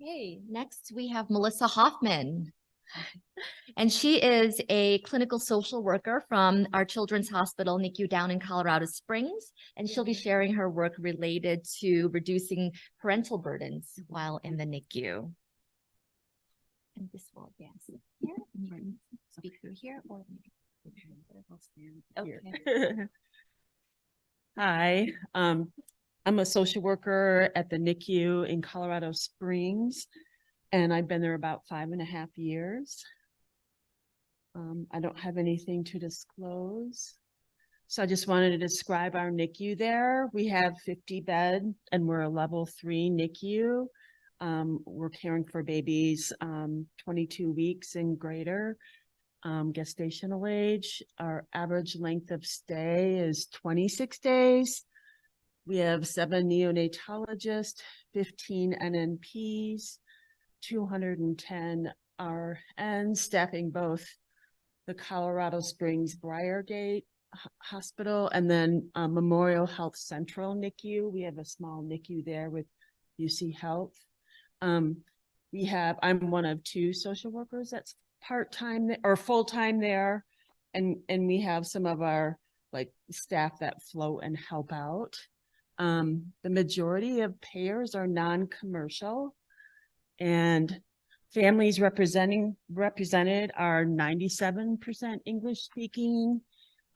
Okay, next we have Melissa Hoffman. And she is a clinical social worker from our Children's Hospital NICU down in Colorado Springs. And she'll be sharing her work related to reducing parental burdens while in the NICU. And this will advance here. And you can speak through here or okay. Hi, I'm a social worker at the NICU in Colorado Springs, and I've been there about 5.5 years. I don't have anything to disclose. So I just wanted to describe our NICU there. We have 50 beds and we're a level 3 NICU. We're caring for babies 22 weeks and greater, gestational age. Our average length of stay is 26 days. We have 7 neonatologists, 15 NNPs, 210 RNs, staffing both the Colorado Springs Briargate Hospital and then Memorial Health Central NICU. We have a small NICU there with UC Health. I'm one of 2 social workers that's part-time or full-time there. And we have some of our staff that float and help out. The majority of payers are non-commercial, and families represented are 97% English speaking,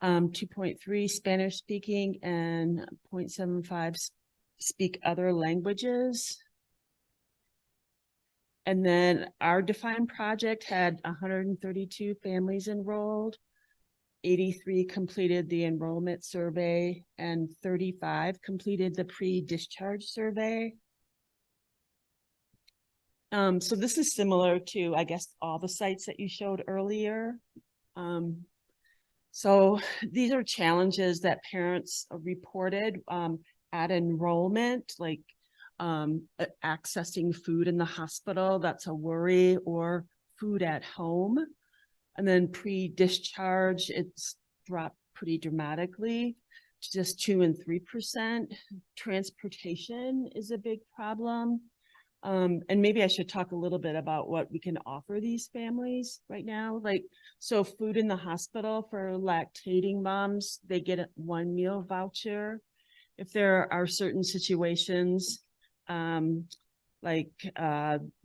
2.3 Spanish speaking, and 0.75 speak other languages. And then our Define project had 132 families enrolled. 83 completed the enrollment survey and 35 completed the pre-discharge survey. So this is similar to, I guess, all the sites that you showed earlier. So these are challenges that parents reported at enrollment, like accessing food in the hospital, that's a worry, or food at home. And then pre-discharge, it's dropped pretty dramatically to just 2% and 3%. Transportation is a big problem. And maybe I should talk a little bit about what we can offer these families right now. So food in the hospital for lactating moms, they get a 1 meal voucher. If there are certain situations,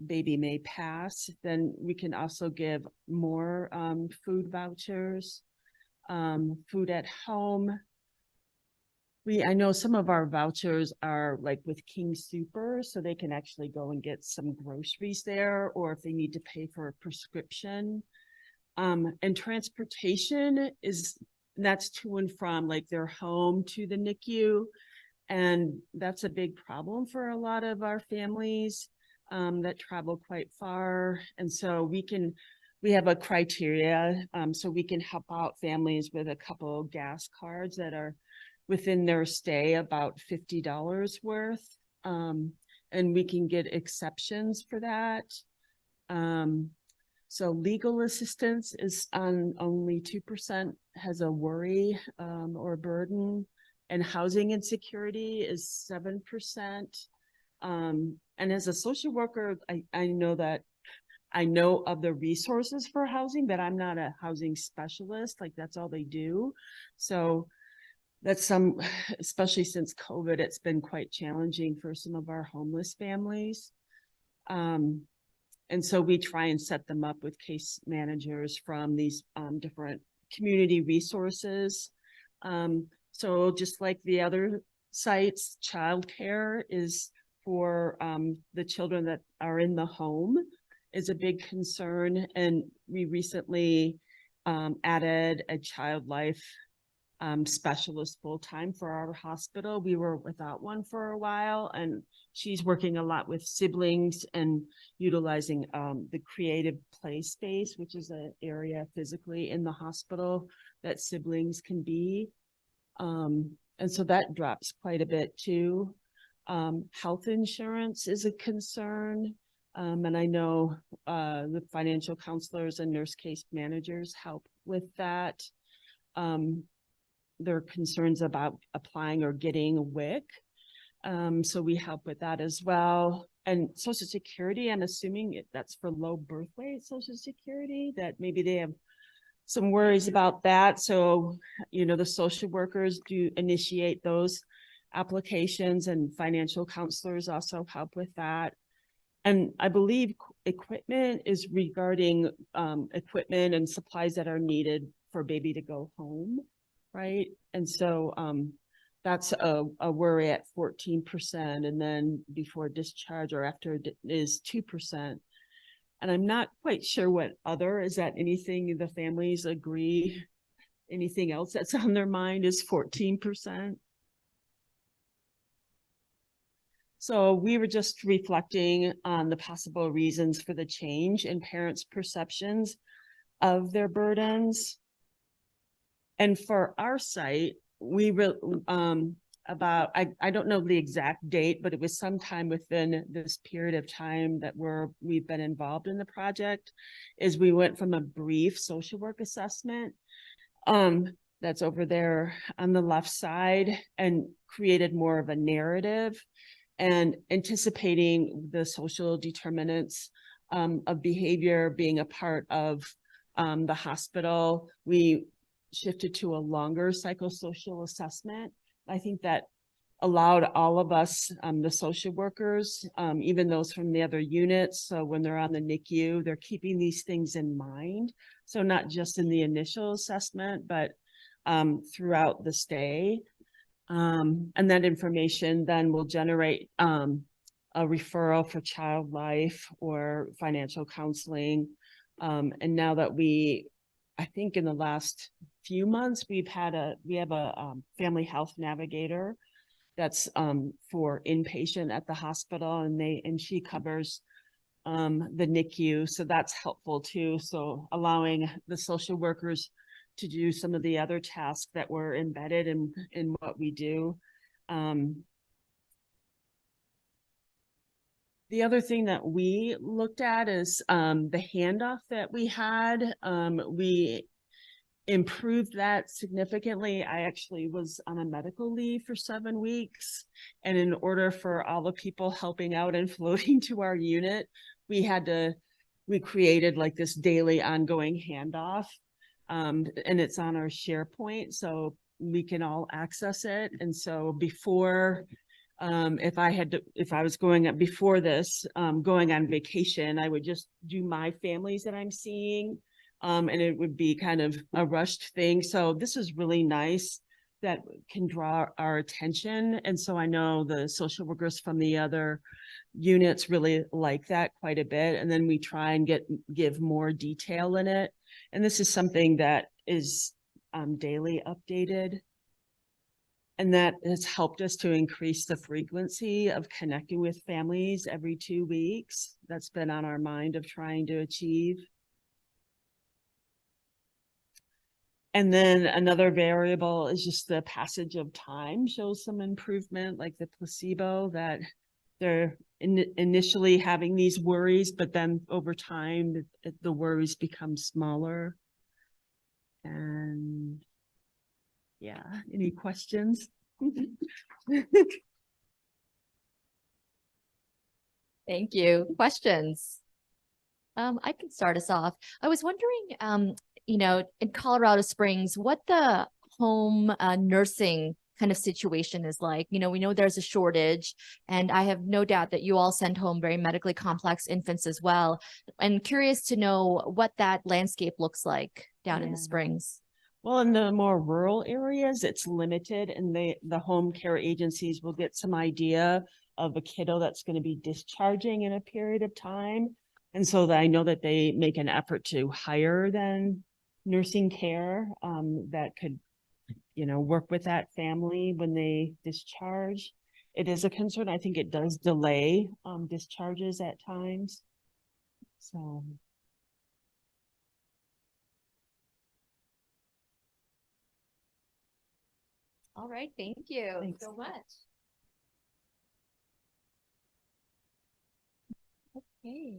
baby may pass, then we can also give more food vouchers. Food at home. I know some of our vouchers are with King Super, so they can actually go and get some groceries there, or if they need to pay for a prescription. And transportation that's to and from their home to the NICU. And that's a big problem for a lot of our families that travel quite far. And so we have a criteria, so we can help out families with a couple gas cards that are within their stay about $50 worth. And we can get exceptions for that. So legal assistance is on only 2% has a worry or burden. And housing insecurity is 7%. And as a social worker, I know that I know of the resources for housing, but I'm not a housing specialist. That's all they do. So that's especially since COVID, it's been quite challenging for some of our homeless families. And so we try and set them up with case managers from these different community resources. So just like the other sites, childcare is for the children that are in the home is a big concern. And we recently added a child life specialist full-time for our hospital. We were without one for a while, and she's working a lot with siblings and utilizing the creative play space, which is an area physically in the hospital that siblings can be. And so that drops quite a bit too. Health insurance is a concern. And I know the financial counselors and nurse case managers help with that. There are concerns about applying or getting a WIC. So we help with that as well. and Social Security, I'm assuming that's for low birth weight Social Security, that maybe they have some worries about that. So, the social workers do initiate those applications, and financial counselors also help with that. And I believe equipment is regarding equipment and supplies that are needed for baby to go home, right? And so that's a worry at 14%, and then before discharge or after is 2%. And I'm not quite sure what other, is that anything the families agree? Anything else that's on their mind is 14%. So we were just reflecting on the possible reasons for the change in parents' perceptions of their burdens. And for our site, we I don't know the exact date, but it was sometime within this period of time that we've been involved in the project, is we went from a brief social work assessment that's over there on the left side, and created more of a narrative and anticipating the social determinants of behavior being a part of the hospital. We shifted to a longer psychosocial assessment. I think that allowed all of us, the social workers, even those from the other units, so when they're on the NICU, they're keeping these things in mind. So not just in the initial assessment, but throughout the stay. And that information then will generate a referral for child life or financial counseling. And now that I think in the last few months, we have a family health navigator that's for inpatient at the hospital, and she covers the NICU. So that's helpful too. So allowing the social workers to do some of the other tasks that were embedded in what we do. The other thing that we looked at is the handoff that we had. We improved that significantly. I actually was on a medical leave for 7 weeks. And in order for all the people helping out and floating to our unit, we created like this daily ongoing handoff. And it's on our SharePoint, so we can all access it. And so before, if I was going before this, going on vacation, I would just do my families that I'm seeing. And it would be kind of a rushed thing. So this is really nice that can draw our attention. And so I know the social workers from the other units really like that quite a bit. And then we try and give more detail in it. And this is something that is daily updated. And that has helped us to increase the frequency of connecting with families every 2 weeks. That's been on our mind of trying to achieve. And then another variable is just the passage of time shows some improvement, like the placebo, that they're initially having these worries, but then over time, the worries become smaller. And yeah, any questions? Thank you. Questions? I can start us off. I was wondering, in Colorado Springs, what the home nursing kind of situation is like. We know there's a shortage, and I have no doubt that you all send home very medically complex infants as well. And curious to know what that landscape looks like down in the Springs. Well, in the more rural areas, it's limited, and the home care agencies will get some idea of a kiddo that's going to be discharging in a period of time. And so I know that they make an effort to hire then nursing care that could, work with that family when they discharge. It is a concern. I think it does delay discharges at times. So. All right. Thank you Thanks so much. Okay.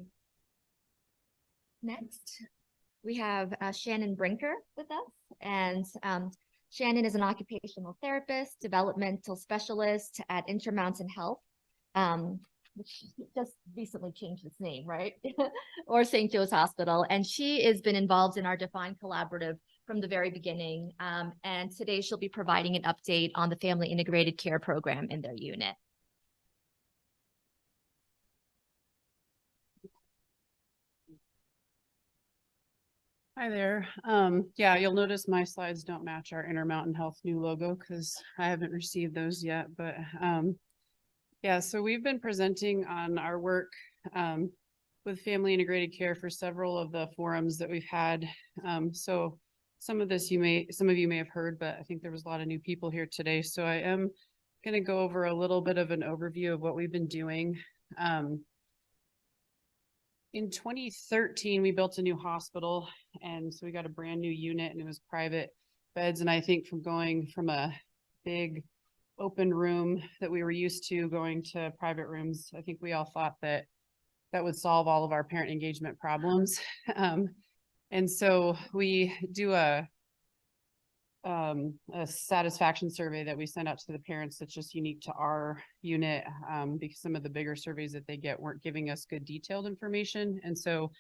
Next, we have Shannon Brinker with us. And Shannon is an occupational therapist, developmental specialist at Intermountain Health. which just recently changed its name, right? Or St. Joe's Hospital. And she has been involved in our Define Collaborative from the very beginning. And today she'll be providing an update on the Family Integrated Care Program in their unit. Hi there. Yeah, you'll notice my slides don't match our Intermountain Health new logo because I haven't received those yet, but yeah, so we've been presenting on our work with Family Integrated Care for several of the forums that we've had. So some of you may have heard, but I think there was a lot of new people here today. So I am going to go over a little bit of an overview of what we've been doing. In 2013, we built a new hospital, and so we got a brand new unit, and it was private beds. And I think from going from a big open room that we were used to going to private rooms, I think we all thought that that would solve all of our parent engagement problems. And so we do a satisfaction survey that we send out to the parents that's just unique to our unit, because some of the bigger surveys that they get weren't giving us good detailed information. And so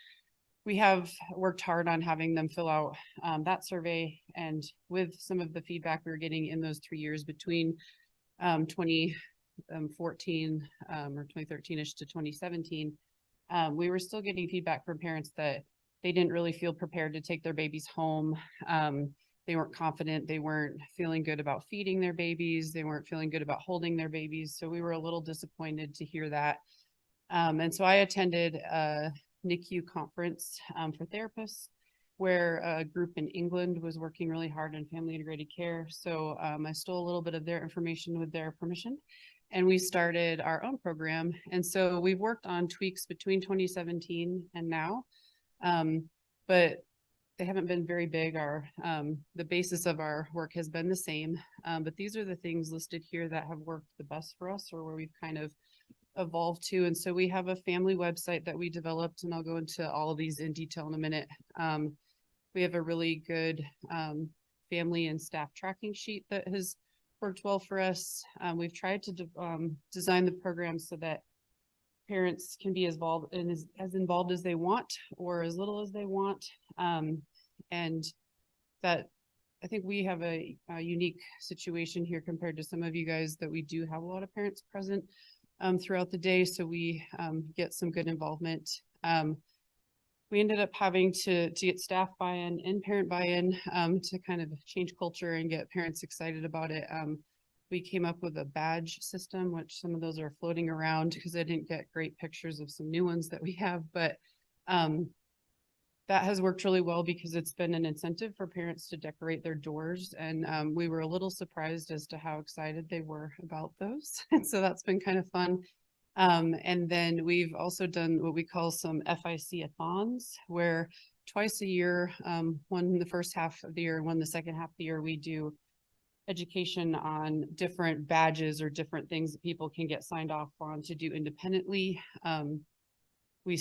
we have worked hard on having them fill out that survey. And with some of the feedback we were getting in those 3 years between 2014 or 2013-ish to 2017, we were still getting feedback from parents that they didn't really feel prepared to take their babies home. They weren't confident. They weren't feeling good about feeding their babies. They weren't feeling good about holding their babies. So we were a little disappointed to hear that. And so I attended a NICU conference for therapists where a group in England was working really hard on family integrated care. So I stole a little bit of their information with their permission, and we started our own program. And so we've worked on tweaks between 2017 and now, but they haven't been very big. The basis of our work has been the same, but these are the things listed here that have worked the best for us, or where we've kind of evolved to. And so we have a family website that we developed, and I'll go into all of these in detail in a minute. We have a really good family and staff tracking sheet that has worked well for us. We've tried to design the program so that parents can be as involved as they want, or as little as they want. And that I think we have a unique situation here compared to some of you guys, that we do have a lot of parents present throughout the day. So we get some good involvement. We ended up having to get staff buy-in and parent buy-in to kind of change culture and get parents excited about it. We came up with a badge system, which some of those are floating around because I didn't get great pictures of some new ones that we have, but that has worked really well because it's been an incentive for parents to decorate their doors. And we were a little surprised as to how excited they were about those. And so that's been kind of fun. And then we've also done what we call some FIC-a-thons, where twice a year, one in the first half of the year, one in the second half of the year, we do education on different badges or different things that people can get signed off on to do independently. We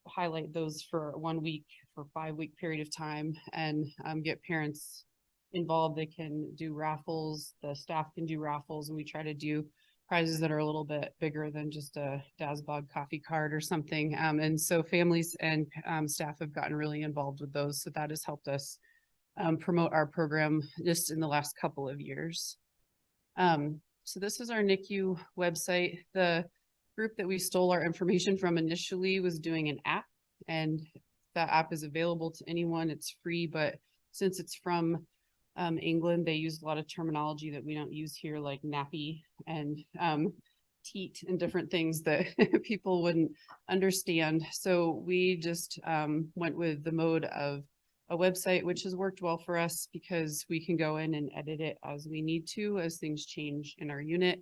highlight those for 1 week, for 5-week period of time, and get parents involved. They can do raffles, the staff can do raffles, and we try to do prizes that are a little bit bigger than just a DASBOG coffee card or something. And so families and staff have gotten really involved with those. So that has helped us promote our program just in the last couple of years. So this is our NICU website. The group that we stole our information from initially was doing an app, and that app is available to anyone. It's free, but since it's from England, they use a lot of terminology that we don't use here, like nappy and teat and different things that people wouldn't understand. So we just went with the mode of a website, which has worked well for us because we can go in and edit it as we need to, as things change in our unit.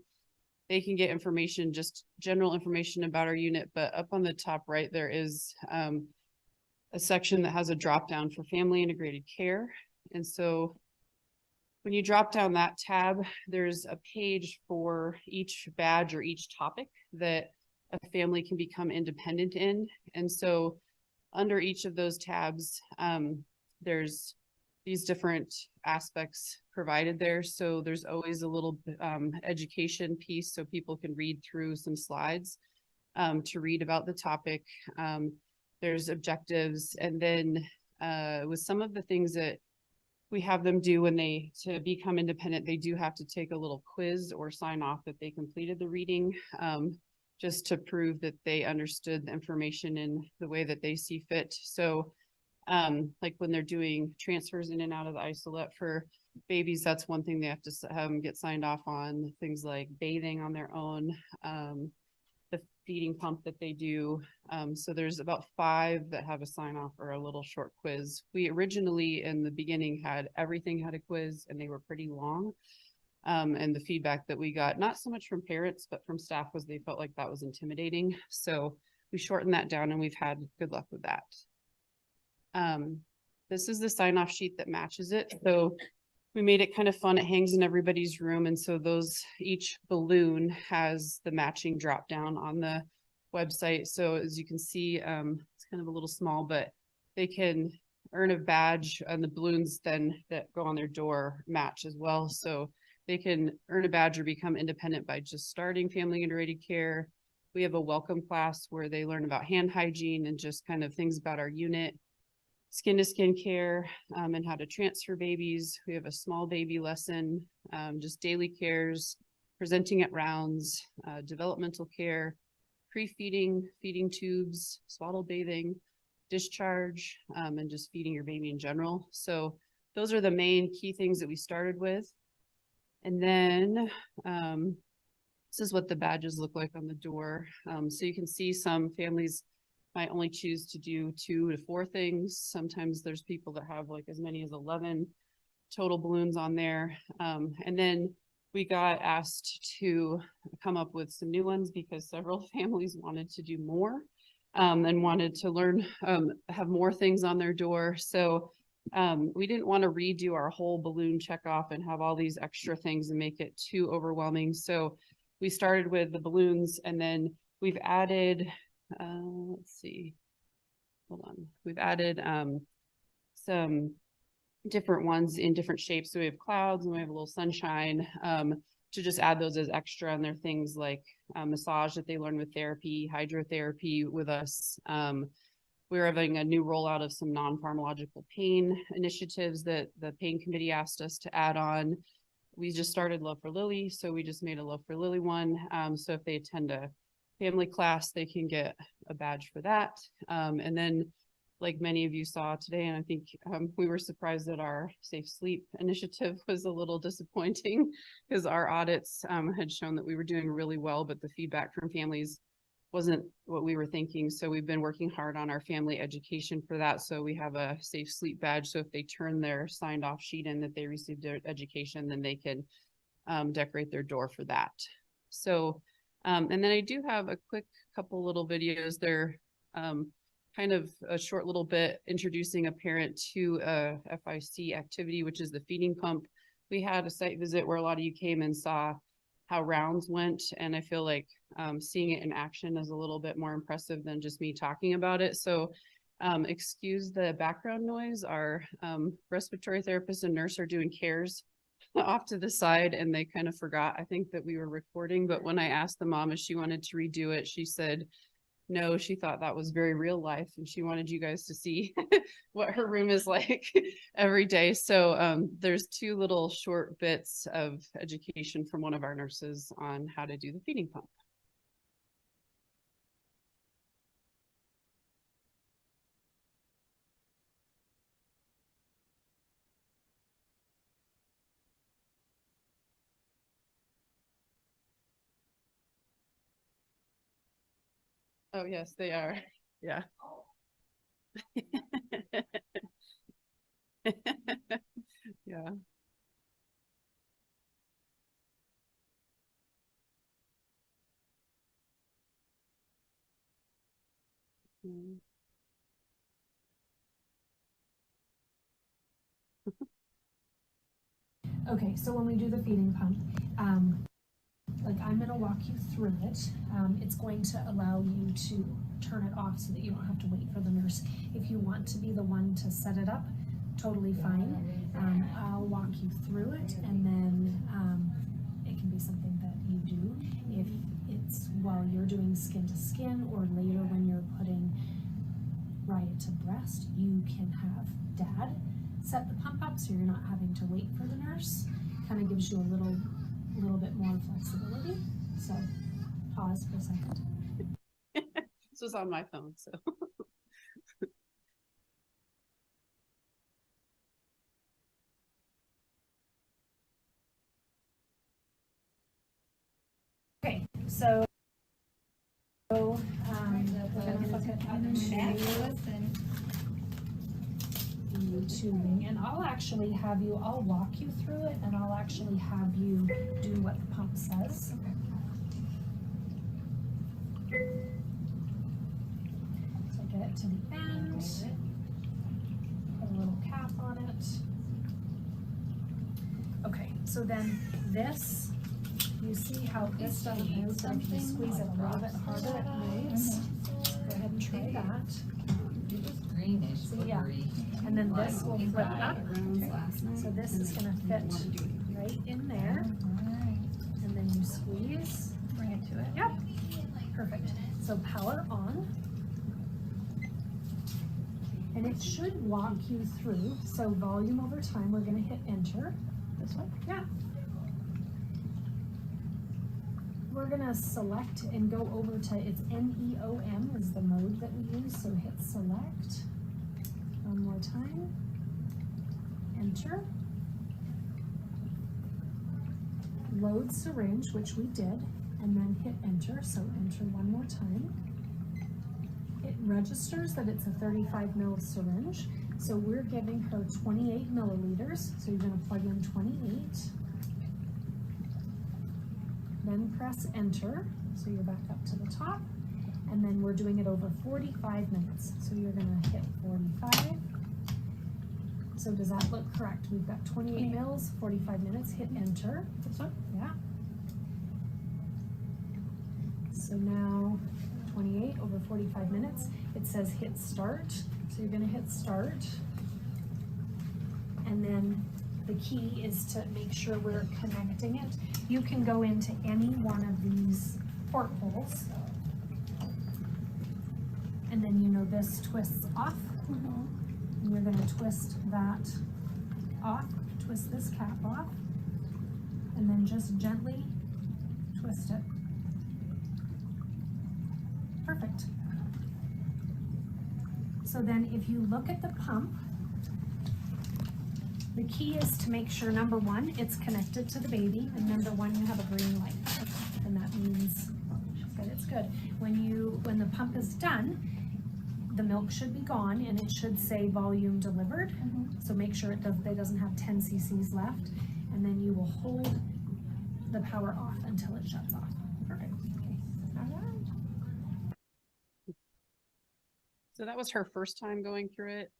They can get information, just general information about our unit, but up on the top right, there is a section that has a drop down for family integrated care. And so when you drop down that tab, there's a page for each badge or each topic that a family can become independent in. And so under each of those tabs, there's these different aspects provided there. So there's always a little education piece so people can read through some slides. to read about the topic. There's objectives, and then with some of the things that we have them do when to become independent, they do have to take a little quiz or sign off that they completed the reading, just to prove that they understood the information in the way that they see fit. So like when they're doing transfers in and out of the isolette for babies, that's one thing they have to get signed off on. Things like bathing on their own, the feeding pump that they do. So there's about 5 that have a sign off or a little short quiz. We originally in the beginning everything had a quiz, and they were pretty long. And the feedback that we got, not so much from parents, but from staff, was they felt like that was intimidating. So we shortened that down, and we've had good luck with that. This is the sign off sheet that matches it. So we made it kind of fun. It hangs in everybody's room. And so each balloon has the matching drop down on the website. So as you can see, it's kind of a little small, but they can earn a badge, and the balloons then that go on their door match as well. So they can earn a badge or become independent by just starting family integrated care. We have a welcome class where they learn about hand hygiene and just kind of things about our unit, skin to skin care, and how to transfer babies. We have a small baby lesson, just daily cares, presenting at rounds, developmental care, pre-feeding, feeding tubes, swaddle bathing, discharge, and just feeding your baby in general. So those are the main key things that we started with. And then this is what the badges look like on the door. So you can see some families might only choose to do 2 to 4 things. Sometimes there's people that have like as many as 11 total balloons on there. And then we got asked to come up with some new ones because several families wanted to do more and wanted to learn, have more things on their door. So we didn't want to redo our whole balloon checkoff and have all these extra things and make it too overwhelming. So we started with the balloons, and then we've added, let's see, hold on. We've added some different ones in different shapes. So we have clouds and we have a little sunshine, to just add those as extra. And there are things like massage that they learn with therapy, hydrotherapy with us. We're having a new rollout of some non-pharmacological pain initiatives that the pain committee asked us to add on. We just started Love for Lily, so we just made a Love for Lily one. So if they attend a family class, they can get a badge for that. And then, like many of you saw today, and I think we were surprised that our Safe Sleep initiative was a little disappointing because our audits had shown that we were doing really well, but the feedback from families wasn't what we were thinking. So we've been working hard on our family education for that. So we have a Safe Sleep badge. So if they turn their signed off sheet in that they received their education, then they can decorate their door for that. So, and then I do have a quick couple little videos. They're kind of a short little bit introducing a parent to a FIC activity, which is the feeding pump. We had a site visit where a lot of you came and saw how rounds went. And I feel like seeing it in action is a little bit more impressive than just me talking about it. So excuse the background noise. Our respiratory therapist and nurse are doing cares off to the side, and they kind of forgot, I think, that we were recording. But when I asked the mom if she wanted to redo it, she said no, she thought that was very real life, and she wanted you guys to see what her room is like every day. So there's 2 little short bits of education from one of our nurses on how to do the feeding pump. Oh, yes, they are. Yeah. Yeah. Mm. Okay, so when we do the feeding pump, like I'm gonna walk you through it. It's going to allow you to turn it off so that you don't have to wait for the nurse. If you want to be the one to set it up, totally fine. I'll walk you through it, and then it can be something that you do. If it it's while you're doing skin to skin or later when you're putting Raya to breast, you can have dad set the pump up so you're not having to wait for the nurse. Kind of gives you a little bit more flexibility. So pause for a second. This was on my phone, so. Okay, so we're gonna look at the tubing, and I'll actually have you, I'll walk you through it, and I'll actually have you do what the pump says. So get it to the end, put a little cap on it. Okay, so then this, you see how this doesn't move, so if you squeeze it a little bit harder, it moves. Go ahead and try that. Greenish, So, yeah. rubbery. And then this will flip up. Okay. So this is gonna fit right in there, Alright. and then you squeeze. Bring it to it. Yep, perfect. So power on. And it should walk you through, so volume over time, we're gonna hit enter. This one? Yeah. We're gonna select and go over to, it's NEOM is the mode that we use, so hit select. One more time. Enter. Load syringe, which we did, and then hit enter, so enter one more time. It registers that it's a 35 ml syringe, so we're giving her 28 milliliters, so you're gonna plug in 28. Then press enter, so you're back up to the top, and then we're doing it over 45 minutes, so you're gonna hit 45. So does that look correct? We've got 28 mils, 45 minutes, hit enter. This one? Yeah. So now 28 over 45 minutes, it says hit start, so you're gonna hit start. And then the key is to make sure we're connecting it. You can go into any one of these portholes. And then you know this twists off. And you're gonna twist that off, twist this cap off, and then just gently twist it. Perfect. So then if you look at the pump, the key is to make sure, number one, it's connected to the baby, and number one, you have a green light. And that means that it's good. When the pump is done, the milk should be gone and it should say volume delivered. So make sure it doesn't have 10 cc's left, and then you will hold the power off until it shuts off. Perfect. Okay. All right. So that was her first time going through it.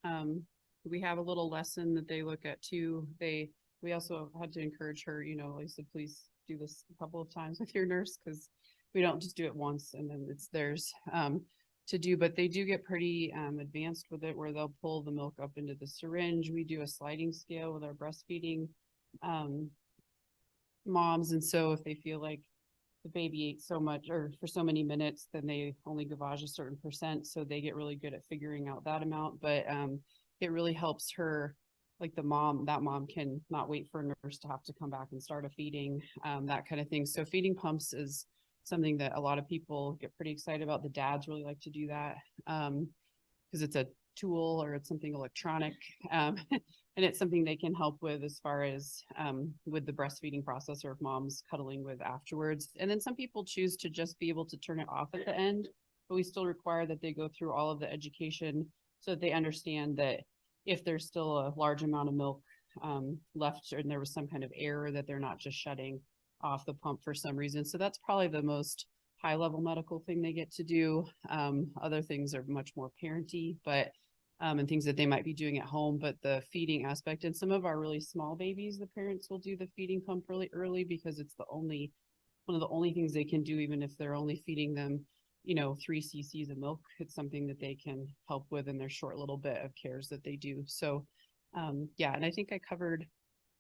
We have a little lesson that they look at too. We also had to encourage her, you know, Lisa, please do this a couple of times with your nurse, because we don't just do it once and then it's theirs to do, but they do get pretty advanced with it, where they'll pull the milk up into the syringe. We do a sliding scale with our breastfeeding moms. And so if they feel like the baby ate so much or for so many minutes, then they only gavage a certain percent. So they get really good at figuring out that amount. But it really helps her, like that mom can not wait for a nurse to have to come back and start a feeding, that kind of thing. So feeding pumps is something that a lot of people get pretty excited about. The dads really like to do that because it's a tool or it's something electronic. And it's something they can help with as far as with the breastfeeding process, or if mom's cuddling with afterwards. And then some people choose to just be able to turn it off at the end, but we still require that they go through all of the education so that they understand that if there's still a large amount of milk left, and there was some kind of error, that they're not just shutting off the pump for some reason. So that's probably the most high level medical thing they get to do. Other things are much more parenty, but and things that they might be doing at home. But the feeding aspect, and some of our really small babies, the parents will do the feeding pump really early because it's one of the only things they can do, even if they're only feeding them, 3 cc's of milk. It's something that they can help with in their short little bit of cares that they do. So yeah, and I think I covered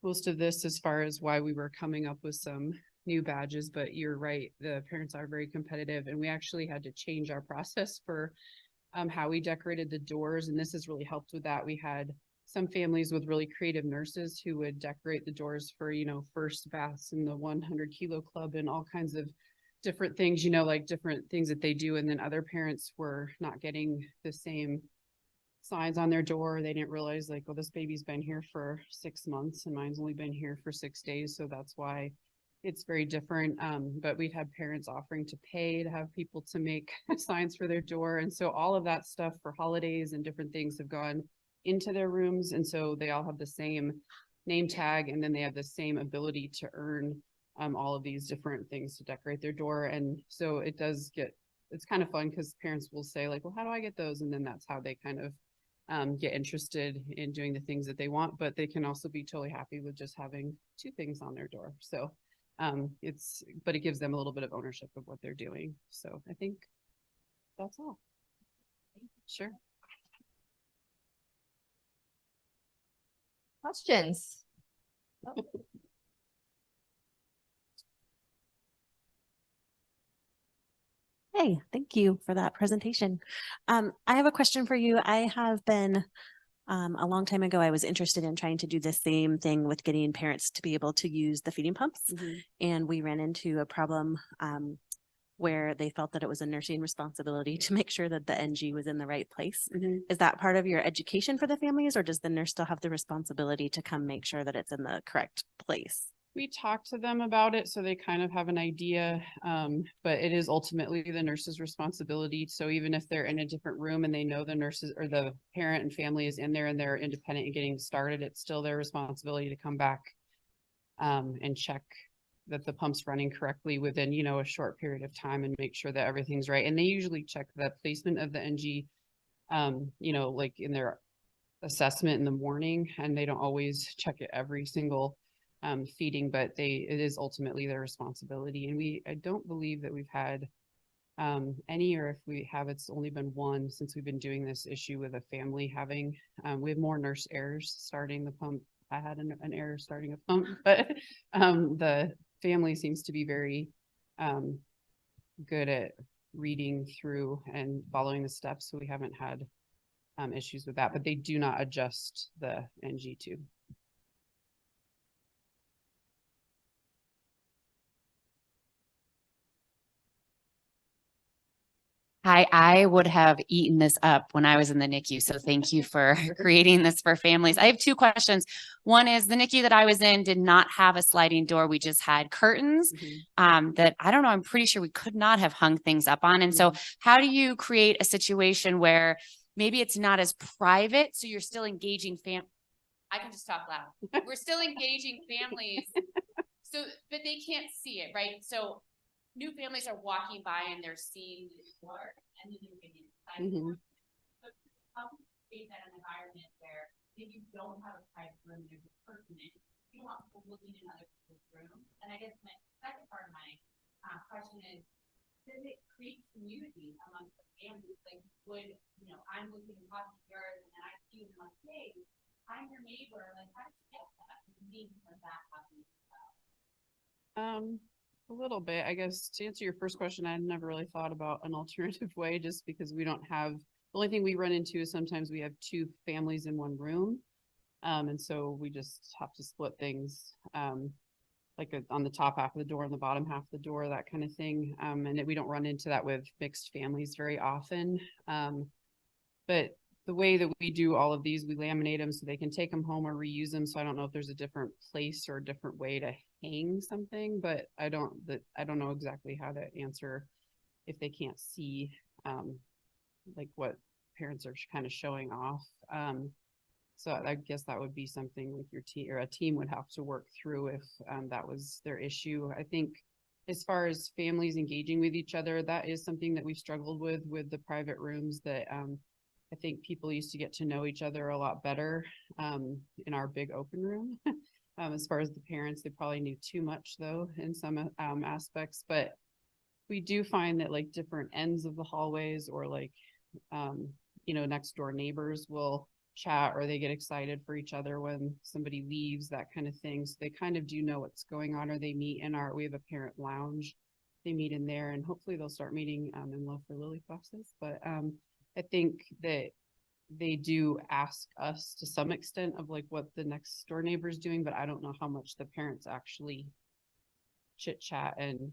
most of this as far as why we were coming up with some new badges, but you're right, the parents are very competitive, and we actually had to change our process for how we decorated the doors, and this has really helped with that. We had some families with really creative nurses who would decorate the doors for, you know, first baths in the 100 kilo club and all kinds of different things, you know, like different things that they do. And then other parents were not getting the same signs on their door. They didn't realize like, well, this baby's been here for 6 months and mine's only been here for 6 days. So that's why it's very different. But we've had parents offering to pay to have people to make signs for their door. And so all of that stuff for holidays and different things have gone into their rooms. And so they all have the same name tag, and then they have the same ability to earn all of these different things to decorate their door. And so it does get, it's kind of fun because parents will say like, well, how do I get those? And then that's how they kind of get interested in doing the things that they want, but they can also be totally happy with just having 2 things on their door. So but it gives them a little bit of ownership of what they're doing. So I think that's all. Sure. Questions? Hey, thank you for that presentation. I have a question for you. I have been, a long time ago, I was interested in trying to do the same thing with getting parents to be able to use the feeding pumps. And we ran into a problem where they felt that it was a nursing responsibility to make sure that the NG was in the right place. Is that part of your education for the families, or does the nurse still have the responsibility to come make sure that it's in the correct place? We talked to them about it, so they kind of have an idea, but it is ultimately the nurse's responsibility. So even if they're in a different room and they know the nurses or the parent and family is in there and they're independent and getting started, it's still their responsibility to come back and check that the pump's running correctly within, you know, a short period of time and make sure that everything's right. And they usually check the placement of the NG, you know, like in their assessment in the morning, and they don't always check it every single feeding, but it is ultimately their responsibility. And I don't believe that we've had any, or if we have, it's only been one since we've been doing this issue with a family having, we have more nurse errors starting the pump. I had an error starting a pump, but the family seems to be very good at reading through and following the steps. So we haven't had issues with that, but they do not adjust the NG tube. Hi, I would have eaten this up when I was in the NICU. So thank you for creating this for families. I have 2 questions. One is the NICU that I was in did not have a sliding door. We just had curtains that I don't know, I'm pretty sure we could not have hung things up on. And so how do you create a situation where maybe it's not as private, so you're still engaging I can just talk loud. We're still engaging families. So, but they can't see it, right? So new families are walking by and they're seeing the door and then they're getting inside. But how do you create that environment where if you don't have a private room, there's a person in, you don't want people looking in other people's rooms? And I guess my second part of my question is, does it create community amongst the families? Like, would, you know, I'm looking and talking to yours and then I see you and I'm like, hey, I'm your neighbor. Like, how do you get that? Maybe for that happening as well. A little bit, I guess, to answer your first question, I never really thought about an alternative way just because we don't have, the only thing we run into is sometimes we have 2 families in one room. And so we just have to split things like on the top half of the door and the bottom half of the door, that kind of thing. And we don't run into that with mixed families very often. But the way that we do all of these, we laminate them so they can take them home or reuse them. So I don't know if there's a different place or a different way to hang something, but I don't know exactly how to answer if they can't see like what parents are kind of showing off. So I guess that would be something like your team or a team would have to work through if that was their issue. I think as far as families engaging with each other, that is something that we've struggled with the private rooms that I think people used to get to know each other a lot better in our big open room. As far as the parents, they probably knew too much though in some aspects, but we do find that like different ends of the hallways or like, you know, next door neighbors will chat or they get excited for each other when somebody leaves, that kind of thing. So they kind of do know what's going on, or they meet in we have a parent lounge. They meet in there, and hopefully they'll start meeting in Love for Lily classes. But I think that they do ask us to some extent of like what the next door neighbor is doing, but I don't know how much the parents actually chit chat and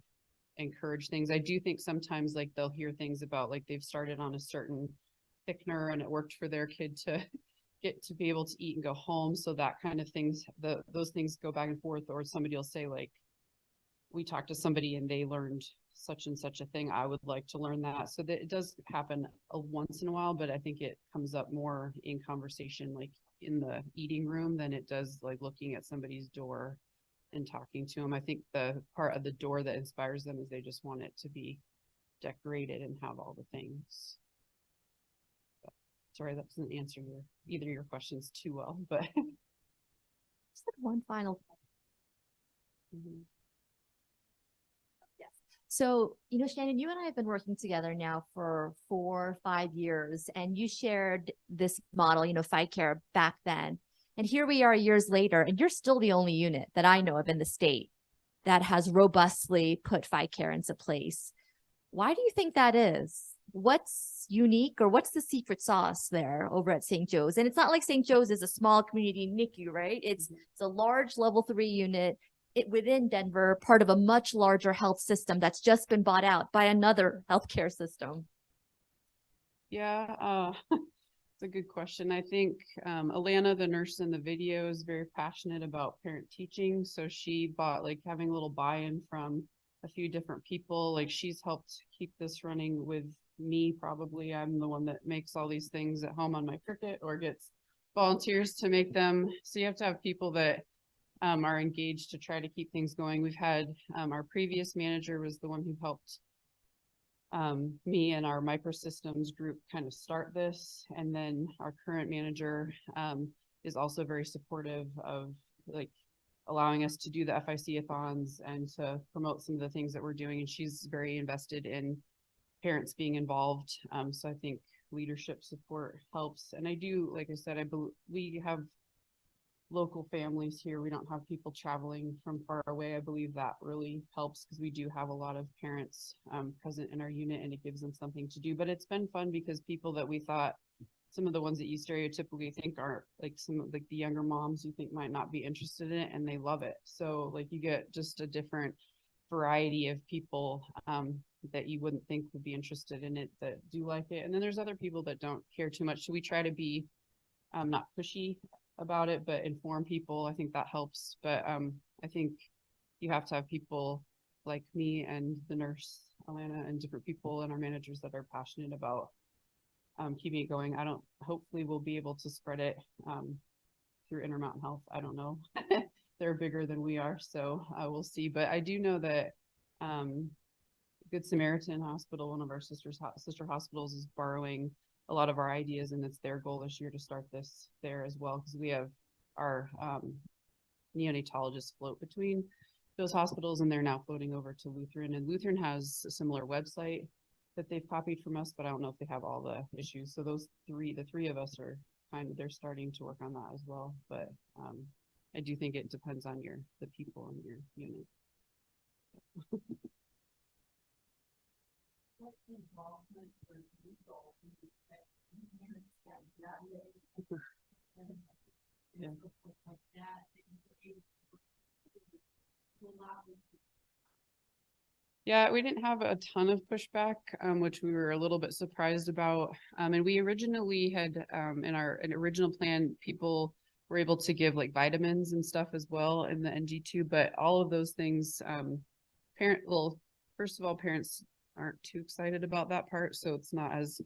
encourage things. I do think sometimes like they'll hear things about like they've started on a certain thickener and it worked for their kid to get to be able to eat and go home. So that kind of things, those things go back and forth, or somebody will say like, we talked to somebody and they learned such and such a thing. I would like to learn that. So that it does happen once in a while, but I think it comes up more in conversation, like in the eating room, than it does like looking at somebody's door and talking to them. I think the part of the door that inspires them is they just want it to be decorated and have all the things. But, sorry, that doesn't answer either of your questions too well, but. Just like one final. Mhm. So, Shannon, you and I have been working together now for 4 or 5 years, and you shared this model, FICARE back then. And here we are years later, and you're still the only unit that I know of in the state that has robustly put FICARE into place. Why do you think that is? What's unique, or what's the secret sauce there over at St. Joe's? And it's not like St. Joe's is a small community NICU, right? It's a large level 3 unit within Denver, part of a much larger health system that's just been bought out by another healthcare system. Yeah, it's a good question. I think Alana, the nurse in the video, is very passionate about parent teaching. So she bought like having a little buy-in from a few different people. Like she's helped keep this running with me. Probably I'm the one that makes all these things at home on my Cricut or gets volunteers to make them. So you have to have people that are engaged to try to keep things going. We've had our previous manager was the one who helped me and our microsystems group kind of start this. And then our current manager is also very supportive of like allowing us to do the FIC-a-thons and to promote some of the things that we're doing. And she's very invested in parents being involved. So I think leadership support helps. And I do, like I said, we have local families here. We don't have people traveling from far away. I believe that really helps because we do have a lot of parents present in our unit, and it gives them something to do. But it's been fun because people that we thought, some of the ones that you stereotypically think are like some of like the younger moms you think might not be interested in it, and they love it. So like you get just a different variety of people that you wouldn't think would be interested in it that do like it. And then there's other people that don't care too much. So we try to be not pushy about it, but inform people. I think that helps. But I think you have to have people like me and the nurse Alana and different people and our managers that are passionate about keeping it going. Hopefully we'll be able to spread it through Intermountain Health. I don't know. They're bigger than we are, so we'll see. But I do know that Good Samaritan Hospital, one of our sister hospitals, is borrowing a lot of our ideas, and it's their goal this year to start this there as well, because we have our neonatologists float between those hospitals, and they're now floating over to Lutheran, and Lutheran has a similar website that they've copied from us, but I don't know if they have all the issues. So the three of us are they're starting to work on that as well. But I do think it depends on the people in your unit. Yeah. Yeah, we didn't have a ton of pushback, which we were a little bit surprised about. And we originally had in our original plan, people were able to give like vitamins and stuff as well in the NG2, but all of those things, first of all, parents aren't too excited about that part, so it's not as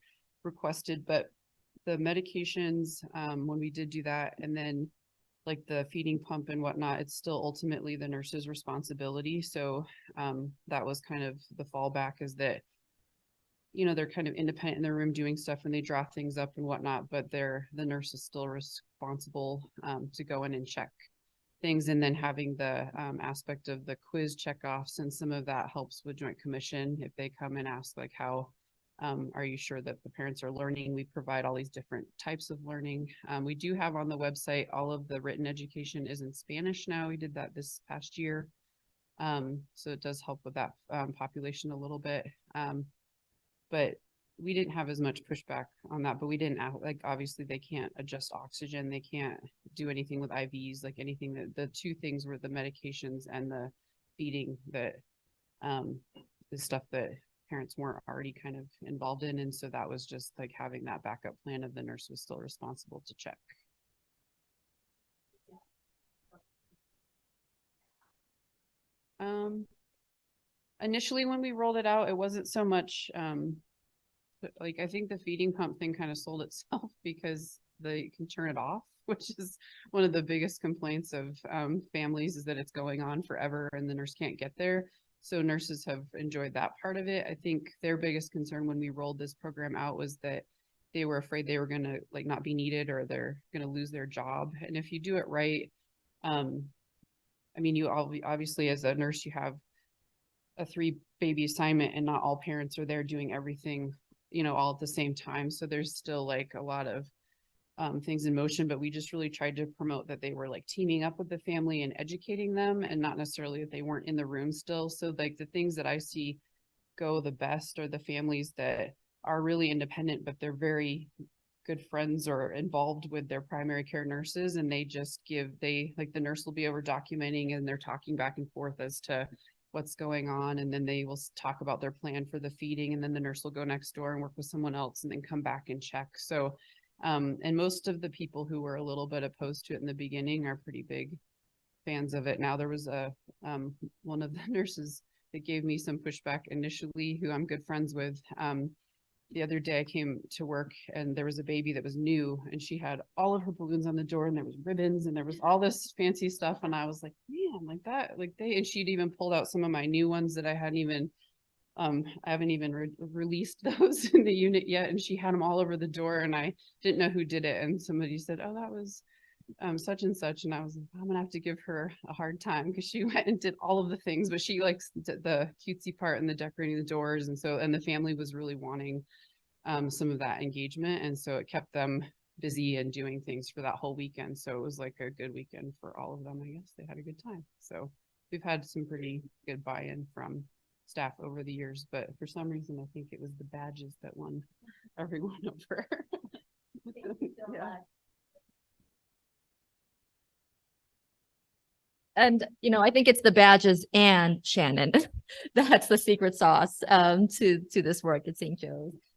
requested. But the medications, when we did do that, and then like the feeding pump and whatnot, it's still ultimately the nurse's responsibility. So that was kind of the fallback, is that, they're kind of independent in their room doing stuff and they draw things up and whatnot, but the nurse is still responsible to go in and check things. And then having the aspect of the quiz checkoffs, and some of that helps with Joint Commission if they come and ask like how Are you sure that the parents are learning? We provide all these different types of learning. We do have on the website, all of the written education is in Spanish now. We did that this past year. So it does help with that population a little bit. But we didn't have as much pushback on that, but we didn't like, obviously they can't adjust oxygen. They can't do anything with IVs, like anything that the two things were the medications and the feeding that, the stuff that parents weren't already kind of involved in. And so that was just like having that backup plan of the nurse was still responsible to check. Initially when we rolled it out, it wasn't so much, like, I think the feeding pump thing kind of sold itself because they can turn it off, which is one of the biggest complaints of families, is that it's going on forever and the nurse can't get there. So nurses have enjoyed that part of it. I think their biggest concern when we rolled this program out was that they were afraid they were going to like not be needed or they're going to lose their job. And if you do it right, I mean, you obviously as a nurse, you have a 3 baby assignment and not all parents are there doing everything, you know, all at the same time. So there's still like a lot of things in motion, but we just really tried to promote that they were like teaming up with the family and educating them, and not necessarily that they weren't in the room still. So like the things that I see go the best are the families that are really independent, but they're very good friends or involved with their primary care nurses, and they just like the nurse will be over documenting and they're talking back and forth as to what's going on, and then they will talk about their plan for the feeding, and then the nurse will go next door and work with someone else and then come back and check. So and most of the people who were a little bit opposed to it in the beginning are pretty big fans of it. Now there was a one of the nurses that gave me some pushback initially, who I'm good friends with. The other day I came to work and there was a baby that was new and she had all of her balloons on the door and there was ribbons and there was all this fancy stuff. And I was like, man, like that, like and she'd even pulled out some of my new ones that I hadn't even, I haven't even released those in the unit yet. And she had them all over the door and I didn't know who did it. And somebody said, oh, that was such and such. And I was like, I'm gonna have to give her a hard time because she went and did all of the things, but she likes the cutesy part and the decorating the doors. And so, and the family was really wanting some of that engagement. And so it kept them busy and doing things for that whole weekend. So it was like a good weekend for all of them. I guess they had a good time. So we've had some pretty good buy-in from staff over the years, but for some reason, I think it was the badges that won everyone over. Yeah. And, you know, I think it's the badges and Shannon. That's the secret sauce to this work at St. Joe's.